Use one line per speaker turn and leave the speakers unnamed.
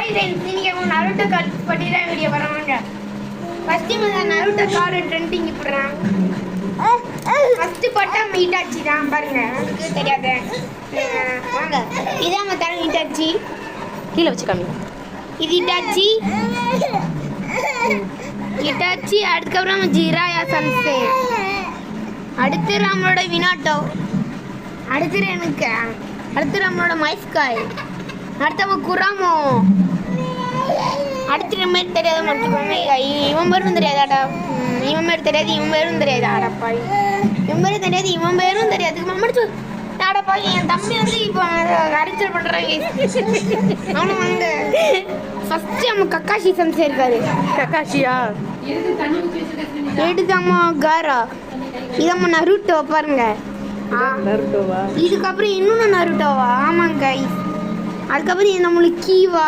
Hi friends, இன்னைக்கு அவங்க Naruto card பற்றி தான் வீடியோ வராங்க. ஃபர்ஸ்ட் நருட்டோ கார்டு ட்ரெண்டிங் போடுறாங்க. ஃபர்ஸ்ட் பட்டா மீட்டாச்சி தான் பாருங்க, உங்களுக்கு தெரியாது. வாங்க, இதான் நம்ம தர மீட்டாச்சி.
கீழே வச்சு காமி.
இது இட்டாச்சி இட்டாச்சி. அதுக்கப்புறம் நம்ம ஜிராயா சன்சே. அடுத்து நம்மளோட வினாட்டோ. அடுத்து நம்மளோட மைஸ்காய். அடுத்து நம்ம குராமோ. அடுத்து நம்ம தெரியாத மட்டும் இவன் பேரும் தெரியாதாடா. இவன் பேரும் தெரியாது, இவன் பேரும் தெரியாது. ஆடப்பா, இவன் பேரும் தெரியாது, இவன் பேரும் தெரியாது. மம்மடிச்சு ஆடப்பா, என் தம்பி வந்து இப்போ அரிச்சல் பண்ணுறாங்க. அவனும் வந்து ஃபர்ஸ்ட் நம்ம கக்காஷி சம்சே இருக்காரு.
கக்காஷியா
எடுக்காம காரா. இது நம்ம நருட்டோ பாருங்க.
நருட்டோவா?
இதுக்கப்புறம் இன்னொன்று நருட்டோவா? ஆமாங்க. அதுக்கப்புறம் இது நம்மளுக்கு கீவா.